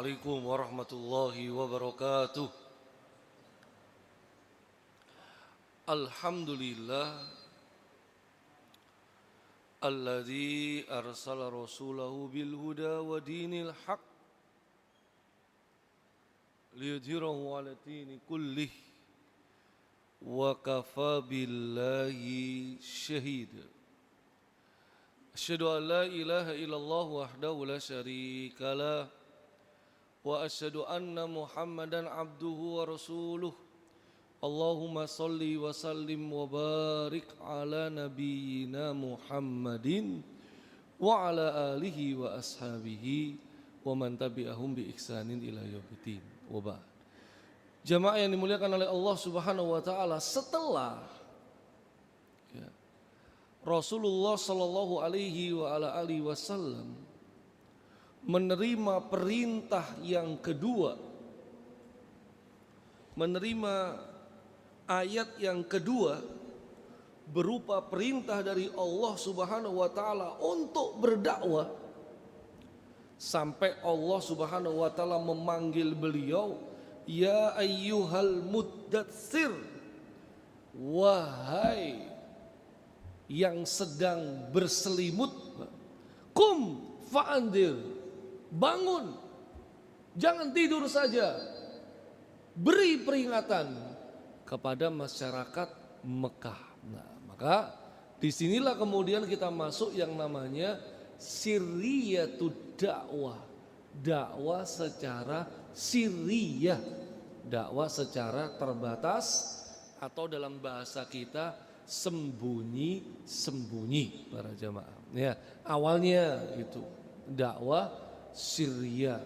عليكم ورحمة الله وبركاته. الحمد لله الذي أرسل رسوله بالهدى ودين الحق ليظهره على الدين كله وكفى بالله شهيدا. أشهد أن لا إله إلا الله وحده لا شريك له وأشهد أن محمدا عبده ورسوله. اللهم صل وسلم وبارك على نبينا محمد وعلى آله وأصحابه ومن تبعهم بإحسان إلى يوم الدين. Wabah. Jamaah yang dimuliakan oleh Allah Subhanahu wa taala, setelah Rasulullah sallallahu alaihi wa ala alihi wasallam menerima perintah yang kedua, menerima ayat yang kedua berupa perintah dari Allah Subhanahu wa taala untuk berdakwah, sampai Allah Subhanahu wa taala memanggil beliau, ya ayyuhal muddatsir, wahai yang sedang berselimut, kum fa'andir, bangun, jangan tidur saja, beri peringatan kepada masyarakat Mekah. Nah, maka disinilah kemudian kita masuk yang namanya sirriyatud dakwah, dakwah secara sirriyah, dakwah secara terbatas, atau dalam bahasa kita sembunyi-sembunyi para jamaah. Ya, awalnya itu dakwah sirriyah.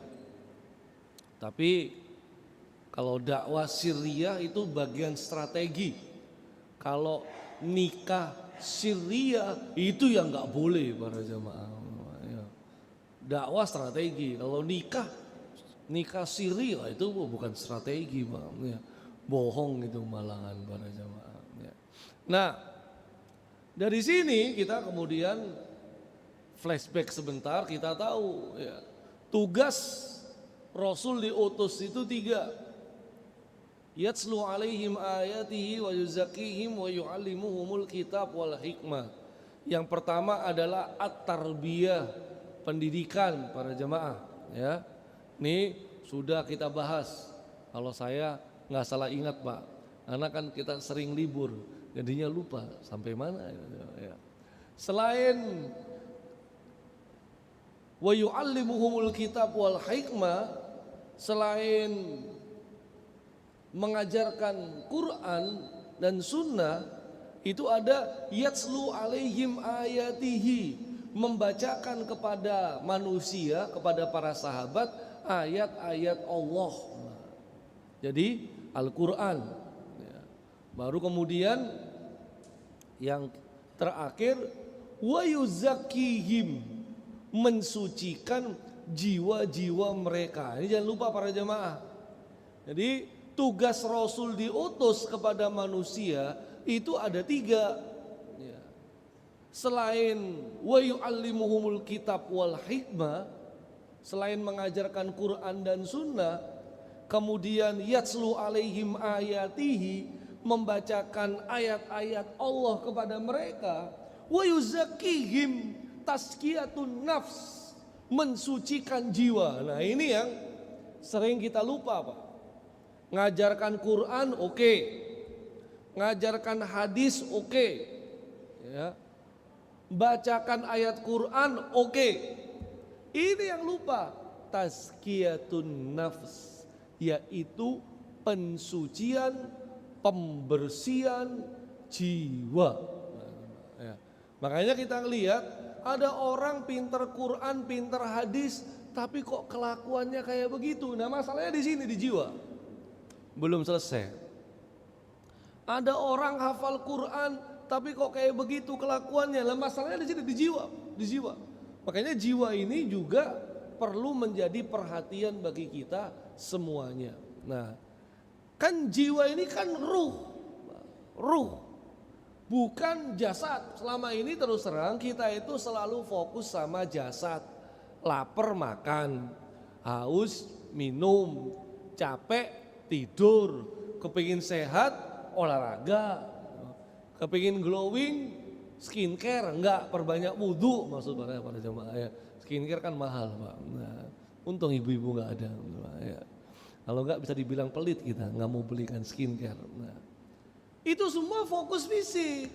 Tapi kalau dakwah sirriyah itu bagian strategi. Kalau nikah sirriyah itu yang nggak boleh para jamaah. Ya. Dakwah strategi. Kalau nikah sirriyah itu bukan strategi, Bang. Ya. Bohong itu malangan para jamaah. Ya. Nah, dari sini kita kemudian flashback sebentar, kita tahu ya, tugas Rasul diutus itu 3. Yatslu alaihim ayatihi wa yuzakkihim wa yu'allimuhumul kitab wal hikmah. Yang pertama adalah at-tarbiyah, pendidikan para jemaah ya. Ini sudah kita bahas. Kalau saya nggak salah ingat, Pak, karena kan kita sering libur, jadinya lupa sampai mana ya. Selain wa yu'allimuhumul kitab wal hikmah, selain mengajarkan Quran dan sunnah, itu ada yatslu alaihim ayatihi, membacakan kepada manusia, kepada para sahabat ayat-ayat Allah. Jadi Al-Quran. Baru kemudian yang terakhir wa yuzakkihim, mensucikan jiwa-jiwa mereka. Ini jangan lupa para jemaah. Jadi tugas Rasul diutus kepada manusia itu ada 3. Selain wa yu'allimuhumul kitab wal hikmah, selain mengajarkan Quran dan sunnah, kemudian yatslu alaihim ayatihi, membacakan ayat-ayat Allah kepada mereka, wa yuzakkihim, tazkiyatun nafs, mensucikan jiwa. Nah, ini yang sering kita lupa, Pak. Ngajarkan Quran oke, ngajarkan hadis oke, ya. Bacakan ayat Quran oke. Ini yang lupa, tazkiyatun nafs, yaitu pensucian, pembersihan jiwa. Ya. Makanya kita lihat ada orang pinter Quran, pinter hadis, tapi kok kelakuannya kayak begitu. Nah, masalahnya di sini, di jiwa. Belum selesai. Ada orang hafal Quran, tapi kok kayak begitu kelakuannya. Lah, masalahnya di sini, di jiwa. Makanya jiwa ini juga perlu menjadi perhatian bagi kita semuanya. Nah, kan jiwa ini kan ruh, bukan jasad. Selama ini terus terang kita itu selalu fokus sama jasad. Lapar makan, haus minum, capek, tidur, kepingin sehat, olahraga, kepingin glowing, skincare, enggak, perbanyak wudhu maksud para jemaah ya. Skincare kan mahal Pak. Nah, untung ibu-ibu enggak ada. Ya. Kalau enggak bisa dibilang pelit kita, enggak mau belikan skincare. Nah, itu semua fokus fisik.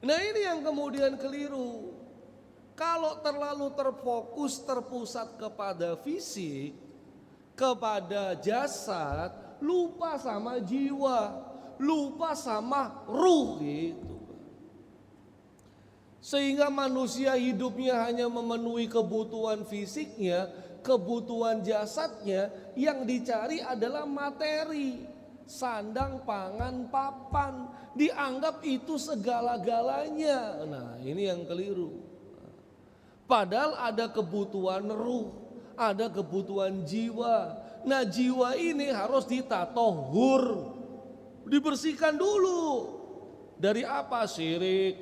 Nah ini yang kemudian keliru. Kalau terlalu terfokus, terpusat kepada fisik, kepada jasad, lupa sama jiwa, lupa sama ruh gitu. Sehingga manusia hidupnya hanya memenuhi kebutuhan fisiknya, kebutuhan jasadnya, yang dicari adalah materi. Sandang, pangan, papan, dianggap itu segala-galanya. Nah ini yang keliru. Padahal ada kebutuhan ruh, ada kebutuhan jiwa. Nah jiwa ini harus ditatohur, dibersihkan dulu. Dari apa? Syirik,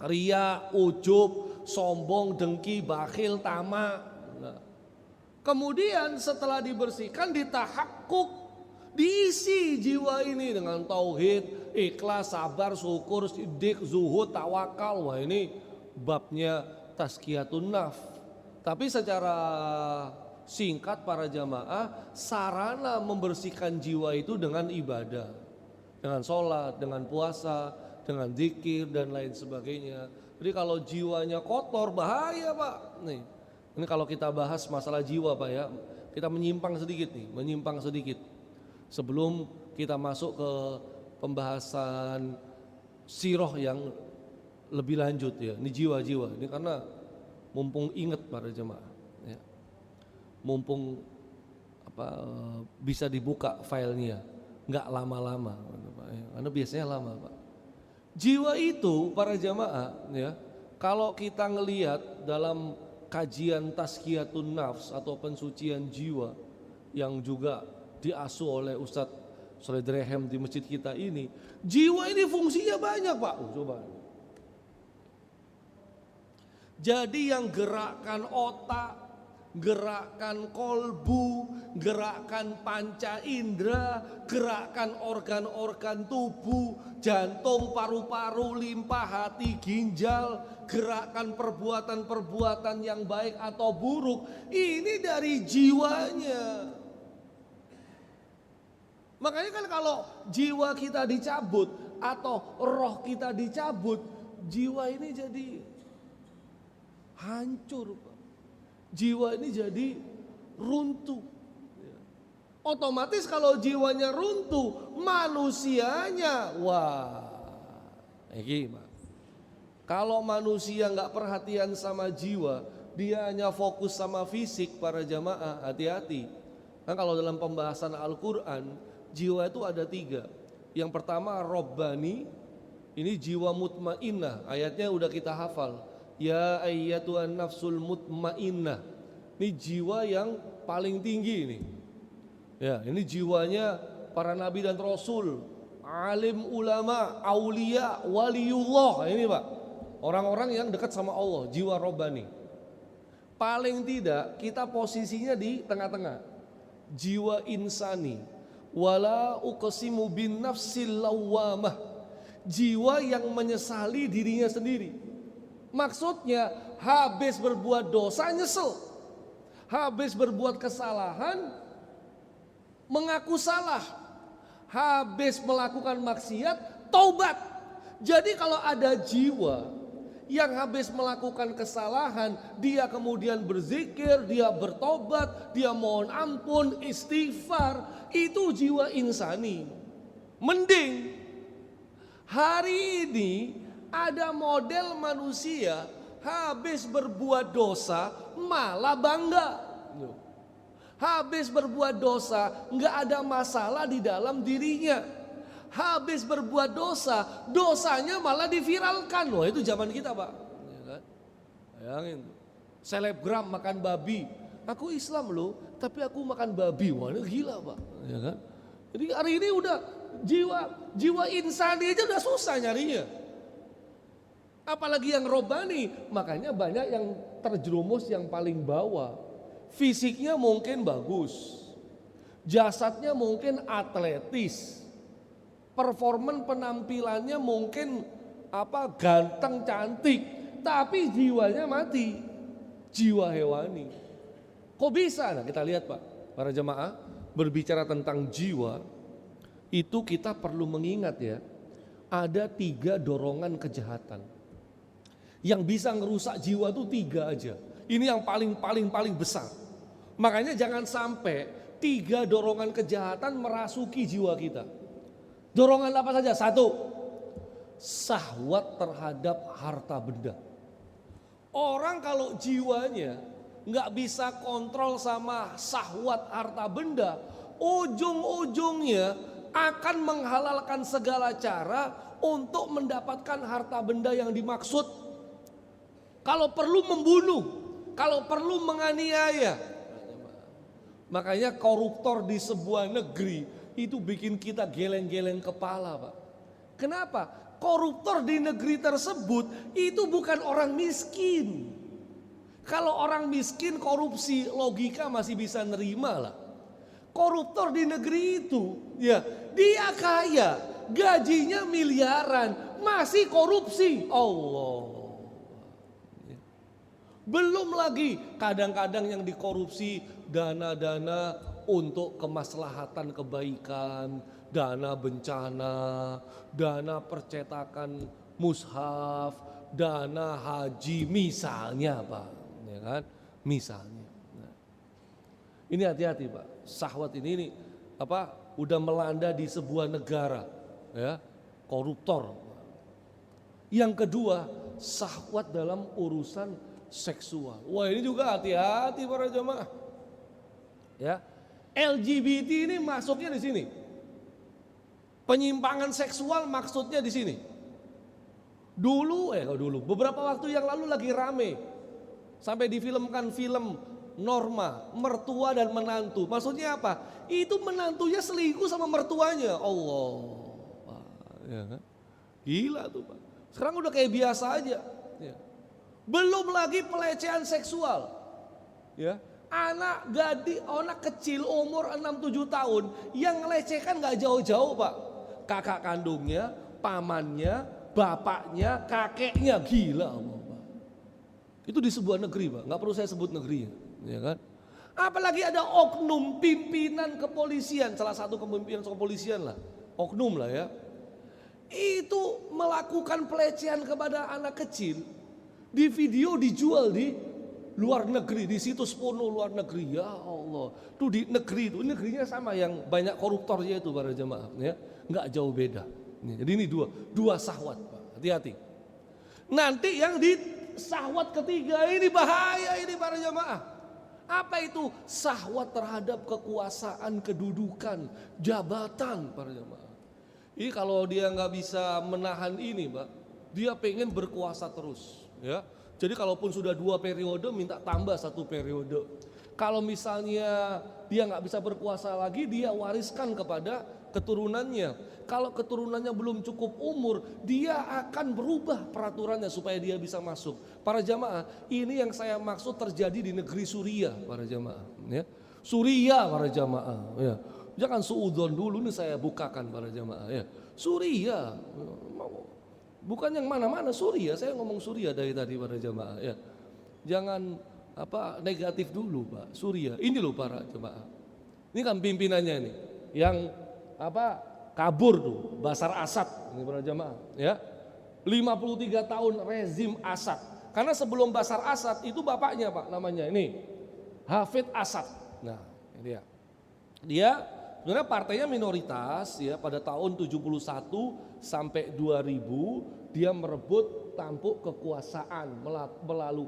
riya, ujub, sombong, dengki, bakhil, tamak. Nah, kemudian setelah dibersihkan, ditahakuk, diisi jiwa ini dengan tauhid, ikhlas, sabar, syukur, siddiq, zuhud, tawakal. Wah ini babnya tazkiyatun nafs. Tapi secara singkat para jamaah, sarana membersihkan jiwa itu dengan ibadah, dengan sholat, dengan puasa, dengan zikir dan lain sebagainya. Jadi kalau jiwanya kotor bahaya Pak. Ini kalau kita bahas masalah jiwa Pak ya, kita menyimpang sedikit nih, menyimpang sedikit. Sebelum kita masuk ke pembahasan sirah yang lebih lanjut ya, ini jiwa-jiwa. Ini karena mumpung ingat para jemaah, ya. Mumpung bisa dibuka filenya, nggak lama-lama, karena biasanya lama Pak. Jiwa itu para jemaah, ya, kalau kita ngelihat dalam kajian tazkiyatun nafs atau pensucian jiwa yang juga diasuh oleh Ustadz Sholeh Drehem di masjid kita ini, jiwa ini fungsinya banyak Pak. Coba. Jadi yang gerakkan otak, gerakkan kolbu, gerakkan panca indera, gerakkan organ-organ tubuh, jantung, paru-paru, limpa, hati, ginjal, gerakkan perbuatan-perbuatan yang baik atau buruk, ini dari jiwanya. Makanya kan kalau jiwa kita dicabut atau roh kita dicabut, jiwa ini jadi hancur Pak. Jiwa ini jadi runtuh. Otomatis kalau jiwanya runtuh, manusianya wah, Pak. Kalau manusia nggak perhatian sama jiwa, dia hanya fokus sama fisik para jamaah, hati-hati. Kan kalau dalam pembahasan Al-Quran, jiwa itu ada 3. Yang pertama Robbani, ini jiwa mutmainnah, ayatnya udah kita hafal. Ya ayyatuhan nafsul mutmainnah. Ini jiwa yang paling tinggi ini. Ya, ini jiwanya para nabi dan rasul, alim, ulama, aulia, waliullah. Ini Pak, orang-orang yang dekat sama Allah, jiwa Robbani. Paling tidak kita posisinya di tengah-tengah. Jiwa insani, wala uqsimu bin nafsil lawwamah, jiwa yang menyesali dirinya sendiri. Maksudnya habis berbuat dosa nyesel, habis berbuat kesalahan mengaku salah, habis melakukan maksiat taubat. Jadi kalau ada jiwa yang habis melakukan kesalahan, dia kemudian berzikir, dia bertobat, dia mohon ampun, istighfar, itu jiwa insani. Mending hari ini ada model manusia habis berbuat dosa malah bangga. Habis berbuat dosa nggak ada masalah di dalam dirinya. Habis berbuat dosa, dosanya malah diviralkan. Wah itu zaman kita Pak. Ya kan? Bayangin, selebgram makan babi. Aku Islam loh, tapi aku makan babi. Wah ini gila Pak. Ya kan? Jadi hari ini udah jiwa insani aja udah susah nyarinya. Apalagi yang robbani, makanya banyak yang terjerumus yang paling bawah. fisiknya mungkin bagus, jasadnya mungkin atletis, performan penampilannya mungkin ganteng cantik, tapi jiwanya mati, jiwa hewani. Kok bisa? Nah, kita lihat Pak, para jemaah, berbicara tentang jiwa itu kita perlu mengingat ya, ada 3 dorongan kejahatan yang bisa ngerusak jiwa tuh 3 aja. Ini yang paling besar. Makanya jangan sampai 3 dorongan kejahatan merasuki jiwa kita. Dorongan apa saja? 1, syahwat terhadap harta benda. Orang kalau jiwanya nggak bisa kontrol sama syahwat harta benda, ujung-ujungnya akan menghalalkan segala cara untuk mendapatkan harta benda yang dimaksud. Kalau perlu membunuh, kalau perlu menganiaya. Makanya koruptor di sebuah negeri itu bikin kita geleng-geleng kepala Pak. Kenapa? Koruptor di negeri tersebut itu bukan orang miskin. Kalau orang miskin korupsi logika masih bisa nerima lah. Koruptor di negeri itu ya dia kaya, gajinya miliaran, masih korupsi. Allah. Belum lagi kadang-kadang yang dikorupsi dana-dana untuk kemaslahatan kebaikan, dana bencana, dana percetakan mushaf, dana haji misalnya Pak, ya kan? Misalnya. Nah, ini hati-hati Pak, syahwat ini udah melanda di sebuah negara, ya, koruptor. Yang kedua, syahwat dalam urusan seksual. Wah, ini juga hati-hati para jemaah. Ya, LGBT ini masuknya di sini. Penyimpangan seksual maksudnya di sini. Dulu beberapa waktu yang lalu lagi rame. Sampai difilmkan film Norma, mertua dan menantu. Maksudnya apa? Itu menantunya selingkuh sama mertuanya. Allah. Ya kan? Gila tuh Pak. Sekarang udah kayak biasa aja. Ya. Belum lagi pelecehan seksual. Ya. Anak kecil umur 6-7 tahun yang ngelecehkan gak jauh-jauh Pak. Kakak kandungnya, pamannya, bapaknya, kakeknya, gila Allah Pak. Itu di sebuah negeri Pak, gak perlu saya sebut negerinya, ya kan? Apalagi ada oknum pimpinan kepolisian, salah satu pimpinan kepolisian lah, oknum lah ya. Itu melakukan pelecehan kepada anak kecil, di video dijual di luar negeri, di situs porno luar negeri. Ya Allah, tuh di negeri itu, negerinya sama yang banyak koruptornya itu para jemaah, ya, nggak jauh beda. Jadi ini dua syahwat, Pak. Hati-hati. Nanti yang di syahwat ketiga ini bahaya ini para jemaah. Apa itu? Syahwat terhadap kekuasaan, kedudukan, jabatan para jemaah. Ini kalau dia nggak bisa menahan ini, Pak, dia pengen berkuasa terus, ya. Jadi kalaupun sudah 2 periode minta tambah 1 periode. Kalau misalnya dia nggak bisa berkuasa lagi, dia wariskan kepada keturunannya. Kalau keturunannya belum cukup umur, dia akan berubah peraturannya supaya dia bisa masuk. Para jamaah, ini yang saya maksud terjadi di negeri Suriah, para jamaah. Ya. Suriah, para jamaah. Ya. Jangan suudzon dulu nih saya bukakan para jamaah. Ya. Suriah. Bukan yang mana-mana, Suriah, saya ngomong Suriah dari tadi para jamaah ya. Jangan negatif dulu Pak, Suriah. Ini loh para jamaah. Ini kan pimpinannya nih yang kabur tuh, Bashar Assad ini para jamaah ya. 53 tahun rezim Assad. Karena sebelum Bashar Assad itu bapaknya Pak namanya ini Hafid Assad. Nah, ini dia. Dia sebenarnya partainya minoritas ya, pada tahun 71 sampai 2000 dia merebut tampuk kekuasaan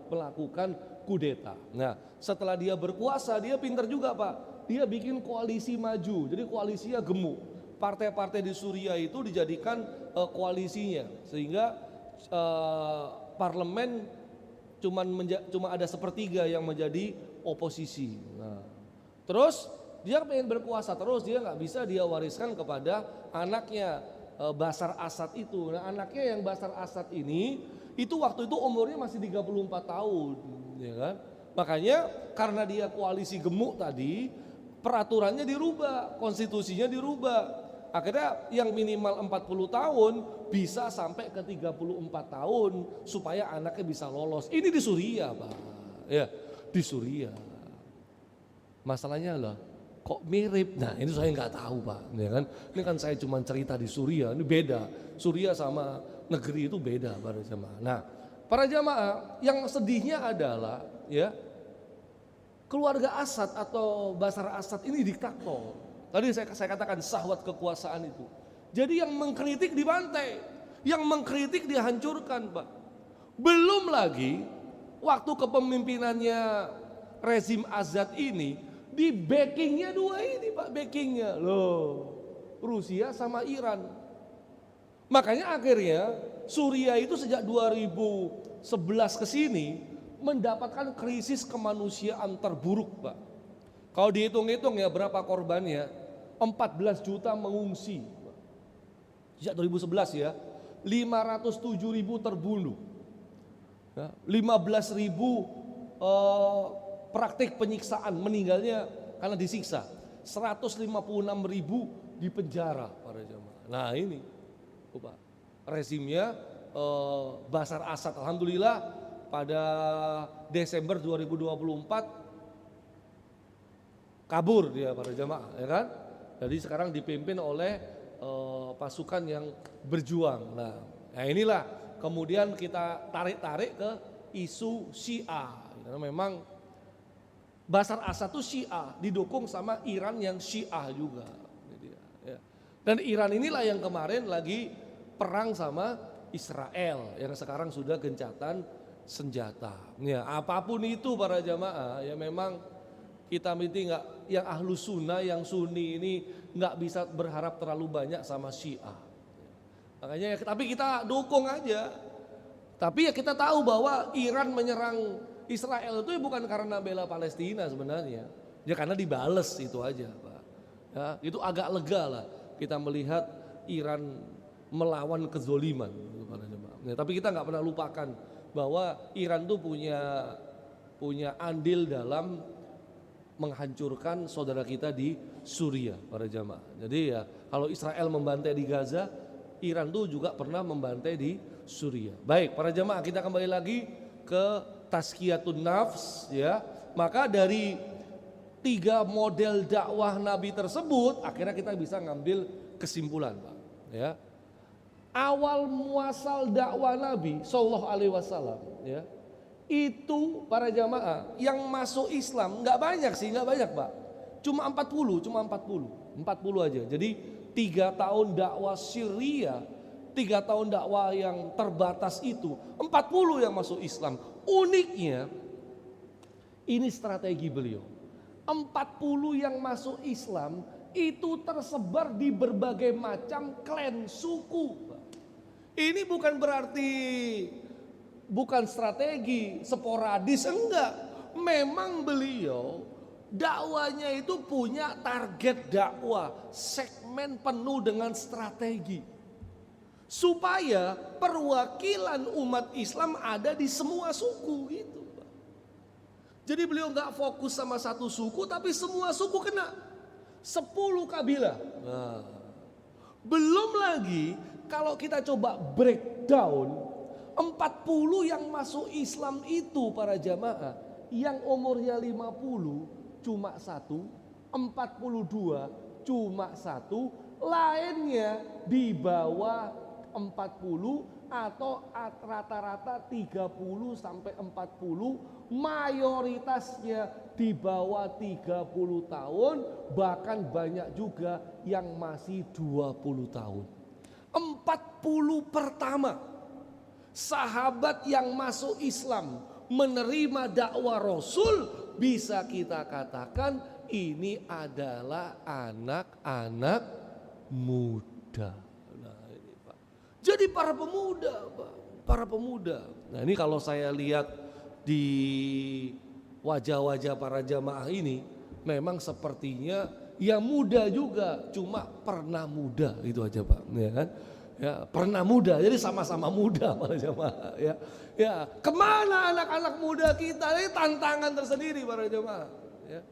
melakukan kudeta. Nah, setelah dia berkuasa dia pintar juga Pak. Dia bikin koalisi maju. Jadi koalisinya gemuk. Partai-partai di Suriah itu dijadikan koalisinya sehingga parlemen cuma ada sepertiga yang menjadi oposisi. Nah, terus dia pengen berkuasa terus, dia nggak bisa dia wariskan kepada anaknya Bashar Assad itu. Nah, anaknya yang Bashar Assad ini itu waktu itu umurnya masih 34 tahun, ya kan? Makanya karena dia koalisi gemuk tadi, peraturannya dirubah, konstitusinya dirubah. Akhirnya yang minimal 40 tahun bisa sampai ke 34 tahun supaya anaknya bisa lolos. Ini di Suriah, Pak. Ya, di Suriah. Masalahnya lah, kok mirip? Nah, ini saya nggak tahu, Pak. Ya kan? Ini kan saya cuma cerita di Suriah, ini beda. Suriah sama negeri itu beda para jamaah. Nah, para jamaah yang sedihnya adalah ya keluarga Asad atau Bashar Asad ini diktator. Tadi saya katakan syahwat kekuasaan itu. Jadi yang mengkritik dibantai, yang mengkritik dihancurkan, Pak. Belum lagi waktu kepemimpinannya rezim Azad ini di backingnya dua ini, Pak, backingnya loh, Rusia sama Iran. Makanya akhirnya Suriah itu sejak 2011 ke sini mendapatkan krisis kemanusiaan terburuk, Pak. Kalau dihitung-hitung ya berapa korbannya, 14 juta mengungsi. Sejak 2011 ya, 507.000 terbunuh. Ya, 15.000 praktik penyiksaan, meninggalnya karena disiksa. 156.000 di penjara para jamaah. Nah ini Pak, rezimnya Bashar Asad. Alhamdulillah pada Desember 2024 kabur dia para jamaah, ya kan? Jadi sekarang dipimpin oleh pasukan yang berjuang. Nah inilah kemudian kita tarik-tarik ke isu Syiah. Karena memang Bashar Asad itu Syiah, didukung sama Iran yang Syiah juga. Dan Iran inilah yang kemarin lagi perang sama Israel, yang sekarang sudah gencatan senjata. Ya, apapun itu para jamaah, ya memang kita mesti nggak, yang ahlu sunnah, yang sunni ini nggak bisa berharap terlalu banyak sama Syiah. Makanya, tapi kita dukung aja. Tapi ya kita tahu bahwa Iran menyerang Israel itu bukan karena bela Palestina sebenarnya, ya karena dibales itu aja, Pak. Ya, itu agak lega lah kita melihat Iran melawan kezoliman. Ya, tapi kita nggak pernah lupakan bahwa Iran tuh punya andil dalam menghancurkan saudara kita di Suriah, para jamaah. Jadi ya kalau Israel membantai di Gaza, Iran tuh juga pernah membantai di Suriah. Baik, para jamaah, kita kembali lagi ke tazkiyatun nafs ya. Maka dari 3 model dakwah Nabi tersebut akhirnya kita bisa ngambil kesimpulan, Pak. Ya. Awal muasal dakwah Nabi sallallahu alaihi wasallam ya. Itu para jamaah yang masuk Islam nggak banyak sih, nggak banyak, Pak. Cuma 40 aja. Jadi 3 tahun dakwah Syria, 3 tahun dakwah yang terbatas itu, 40 yang masuk Islam. Uniknya, ini strategi beliau. 40 yang masuk Islam itu tersebar di berbagai macam klan suku. Ini bukan berarti bukan strategi sporadis, enggak. Memang beliau dakwanya itu punya target dakwah, segmen penuh dengan strategi. Supaya perwakilan umat Islam ada di semua suku gitu. Jadi beliau nggak fokus sama satu suku, tapi semua suku kena. 10 kabilah. Nah, belum lagi kalau kita coba breakdown, 40 yang masuk Islam itu para jamaah, yang umurnya 50 cuma 1, 42 cuma 1, lainnya di bawah 40 atau rata-rata 30 sampai 40, mayoritasnya di bawah 30 tahun, bahkan banyak juga yang masih 20 tahun. 40 pertama sahabat yang masuk Islam menerima dakwah Rasul, bisa kita katakan ini adalah anak-anak muda. Nah, ini, Pak. Jadi para pemuda, Pak, para pemuda. Nah, ini kalau saya lihat di wajah-wajah para jamaah ini, memang sepertinya ya muda juga, cuma pernah muda itu aja, Pak, ya kan? Ya, pernah muda, jadi sama-sama muda para jemaah. Ya, ya, kemana anak-anak muda kita? Ini tantangan tersendiri para jemaah. Ya.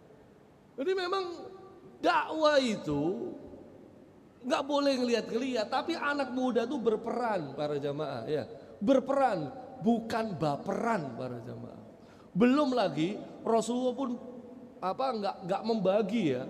Jadi memang dakwah itu nggak boleh ngelihat-ngelihat, tapi anak muda tuh berperan para jemaah. Ya, berperan, bukan baperan para jemaah. Belum lagi Rasulullah pun nggak membagi ya.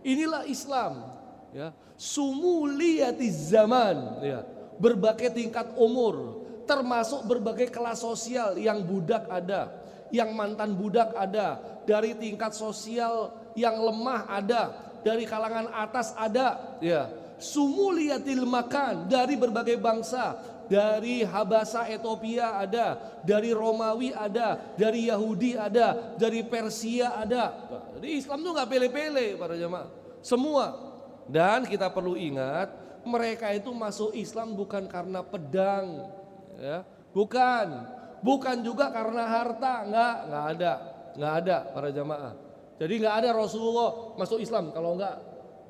Inilah Islam, ya. Sumuliyatiz zaman, ya. Berbagai tingkat umur, termasuk berbagai kelas sosial, yang budak ada, yang mantan budak ada, dari tingkat sosial yang lemah ada, dari kalangan atas ada, ya. Sumuliyatil makan, dari berbagai bangsa. Dari Habasa Ethiopia ada, dari Romawi ada, dari Yahudi ada, dari Persia ada. Jadi Islam itu nggak pele-pele para jemaah, semua. Dan kita perlu ingat, mereka itu masuk Islam bukan karena pedang, ya, bukan juga karena harta, nggak ada para jemaah. Jadi nggak ada Rasulullah masuk Islam kalau nggak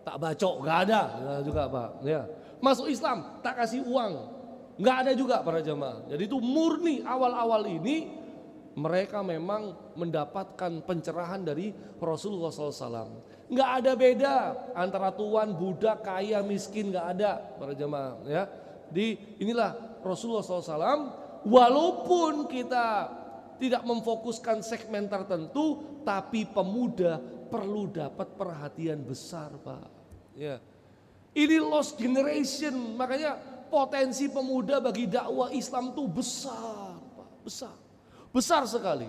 tak bacok, nggak ada juga Pak. Ya, masuk Islam tak kasih uang. Nggak ada juga para jemaah. Jadi itu murni awal-awal ini mereka memang mendapatkan pencerahan dari Rasulullah SAW. Nggak ada beda antara tuan, budak, kaya, miskin, nggak ada para jemaah. Ya, inilah Rasulullah SAW. Walaupun kita tidak memfokuskan segmen tertentu, tapi pemuda perlu dapat perhatian besar, Pak. Ya, ini lost generation, makanya potensi pemuda bagi dakwah Islam itu besar, Pak, besar sekali.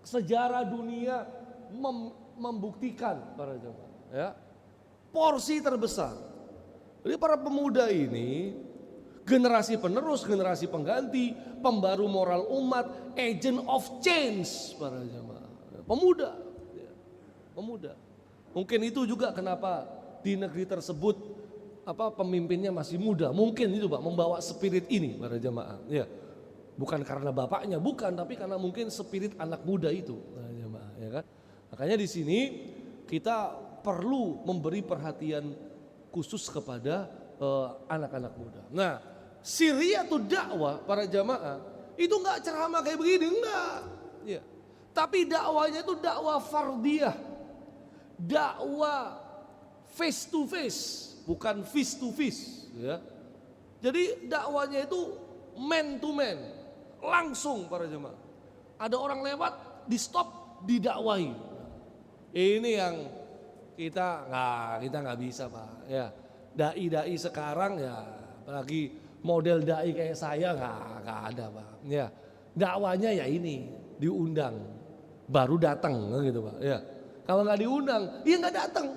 Sejarah dunia membuktikan para jemaah, ya, porsi terbesar. Jadi para pemuda ini generasi penerus, generasi pengganti, pembaru moral umat, agent of change para jemaah. Pemuda, ya, pemuda. Mungkin itu juga kenapa di negeri tersebut pemimpinnya masih muda, mungkin itu Pak, membawa spirit ini para jemaah. Ya, bukan karena bapaknya, bukan, tapi karena mungkin spirit anak muda itu para jemaah, ya kan. Makanya di sini kita perlu memberi perhatian khusus kepada anak-anak muda. Nah, siriyatud dakwah para jemaah itu nggak ceramah kayak begini, enggak. Ya, tapi dakwanya itu dakwah fardiyah, dakwah face to face, bukan fist to fist, ya. Jadi dakwanya itu man to man, langsung para jemaah. Ada orang lewat, di stop, didakwahi. Ini yang kita nggak bisa Pak. Ya, dai sekarang ya, apalagi model dai kayak saya nggak ada Pak. Ya, dakwanya ya ini diundang, baru datang gitu Pak. Ya, kalau nggak diundang, ya nggak datang.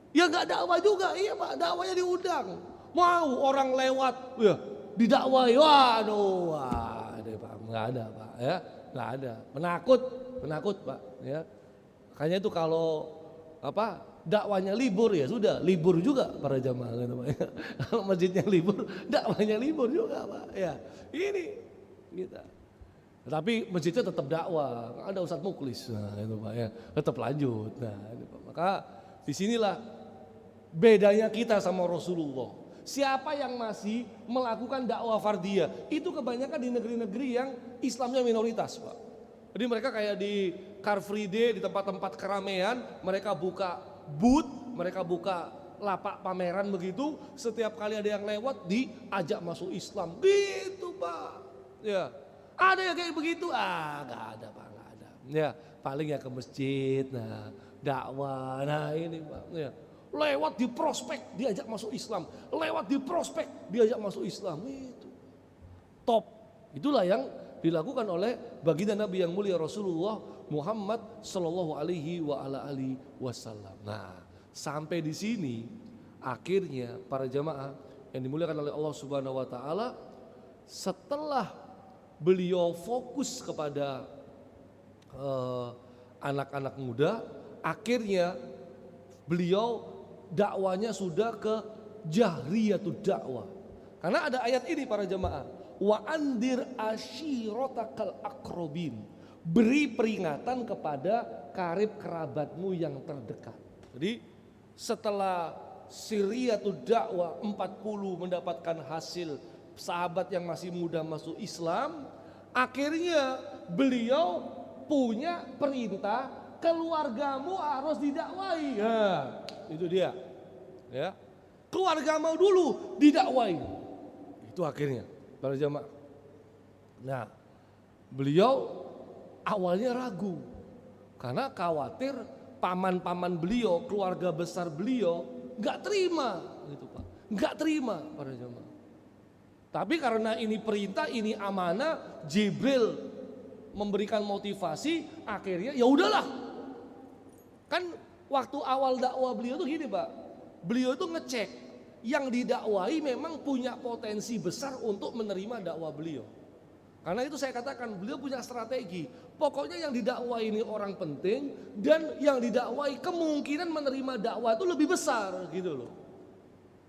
Ya nggak dakwah juga, iya Pak, dakwanya diundang. Mau orang lewat, ya didakwai, waduh, Pak, nggak ada Pak, ya, nggak ada. Penakut Pak, ya. Makanya itu kalau dakwanya libur ya sudah, libur juga para jamaah gitu Pak. Kalau masjidnya libur, dakwanya libur juga Pak, ya. Ini kita. Tapi masjidnya tetap dakwah, ada Ustadz Muklis, nah itu Pak, ya, tetap lanjut. Nah, itu Pak. Maka disinilah bedanya kita sama Rasulullah. Siapa yang masih melakukan dakwah fardiyah? Itu kebanyakan di negeri-negeri yang Islamnya minoritas, Pak. Jadi mereka kayak di Car Free Day, di tempat-tempat keramaian, mereka buka booth, mereka buka lapak pameran begitu. Setiap kali ada yang lewat diajak masuk Islam, gitu Pak. Ya, ada yang kayak begitu? Nggak ada Pak, nggak ada. Ya, paling ya ke masjid, nah dakwah, nah ini Pak. Ya. Lewat di prospek diajak masuk Islam, lewat di prospek diajak masuk Islam, itu top. Itulah yang dilakukan oleh baginda Nabi yang mulia Rasulullah Muhammad Sallallahu Alaihi Wasallam. Nah, sampai di sini akhirnya para jamaah yang dimuliakan oleh Allah Subhanahu Wa Taala, setelah beliau fokus kepada anak-anak muda, akhirnya beliau dakwanya sudah ke jahriyatud dakwah. Karena ada ayat ini para jemaah, wa andir ashiratakal akrobin, beri peringatan kepada karib kerabatmu yang terdekat. Jadi setelah Siriatul dakwah 40 mendapatkan hasil, sahabat yang masih muda masuk Islam. Akhirnya beliau punya perintah, keluargamu harus didakwai. Nah, itu dia. Ya. Keluargamu dulu didakwai. Itu akhirnya para jamaah. Nah, beliau awalnya ragu karena khawatir paman-paman beliau, keluarga besar beliau nggak terima, gitu Pak, nggak terima para jamaah. Tapi karena ini perintah, ini amanah, Jibril memberikan motivasi, akhirnya ya udahlah. Kan waktu awal dakwah beliau tuh gini Pak, beliau itu ngecek yang didakwai memang punya potensi besar untuk menerima dakwah beliau. Karena itu saya katakan beliau punya strategi. Pokoknya yang didakwai ini orang penting, dan yang didakwai kemungkinan menerima dakwah itu lebih besar gitu loh.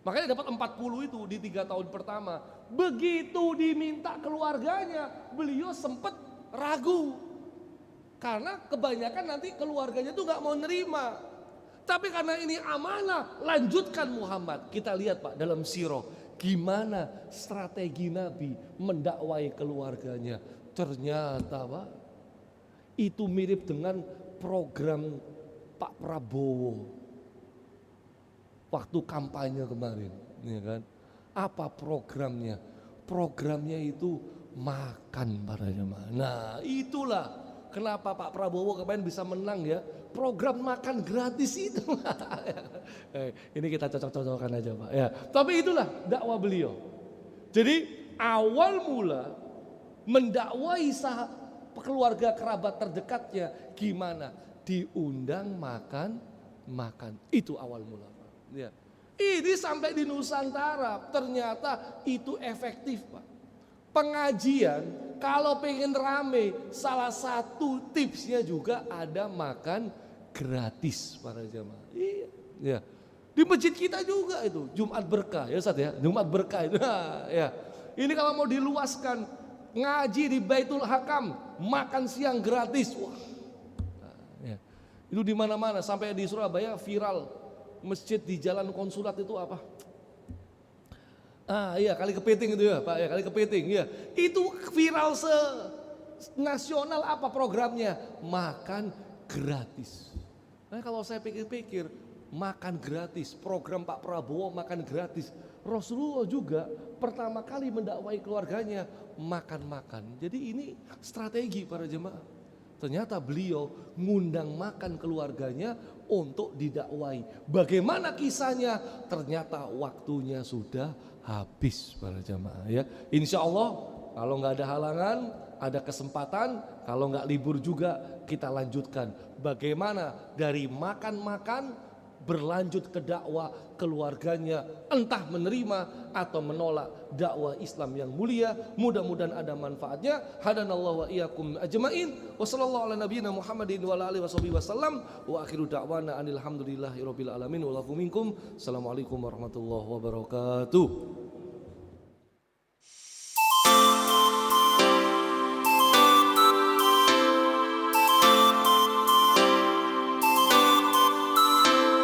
Makanya dapat 40 itu di 3 tahun pertama. Begitu diminta keluarganya, beliau sempat ragu. Karena kebanyakan nanti keluarganya tuh gak mau nerima. Tapi karena ini amanah, lanjutkan Muhammad. Kita lihat Pak dalam sirah, gimana strategi Nabi mendakwai keluarganya. Ternyata Pak, itu mirip dengan program Pak Prabowo waktu kampanye kemarin, ya kan? Apa programnya? Programnya itu makan para jemaah. Nah, itulah kenapa Pak Prabowo kemarin bisa menang ya. Program makan gratis itu. Ini kita cocok-cocokkan aja Pak ya. Tapi itulah dakwah beliau. Jadi awal mula mendakwai keluarga kerabat terdekatnya gimana? Diundang makan. Itu awal mula Pak. Ya. Ini sampai di Nusantara ternyata itu efektif Pak. Pengajian kalau pengen rame, salah satu tipsnya juga ada makan gratis para jamaah. Iya, ya. Di masjid kita juga itu Jumat berkah ya Ustaz ya, Jumat berkah itu. Nah, ya. Ini kalau mau diluaskan, ngaji di Baitul Hakam, makan siang gratis. Wah. Nah, ya. Itu di mana-mana, sampai di Surabaya viral masjid di Jalan Konsulat itu apa? Iya Kali Kepiting itu ya Pak ya, Kali Kepiting ya. Itu viral nasional. Apa programnya? Makan gratis. Nah kalau saya pikir-pikir, makan gratis, program Pak Prabowo makan gratis. Rasulullah juga pertama kali mendakwai keluarganya makan-makan. Jadi ini strategi para jemaah. Ternyata beliau ngundang makan keluarganya untuk didakwai. Bagaimana kisahnya? Ternyata waktunya sudah habis para jamaah ya. Insya Allah kalau nggak ada halangan, ada kesempatan, kalau nggak libur juga kita lanjutkan. Bagaimana dari makan-makan berlanjut ke dakwah keluarganya, entah menerima atau menolak dakwah Islam yang mulia. Mudah-mudahan ada manfaatnya. Hadanallahu wa iyyakum ajmain. Wa sallallahu ala nabiyyina Muhammadin wa ala alihi wasallam. Wa akhiru da'wana anil hamdulillahi rabbil alamin. Wa lakum minkum. Assalamualaikum warahmatullahi wabarakatuh.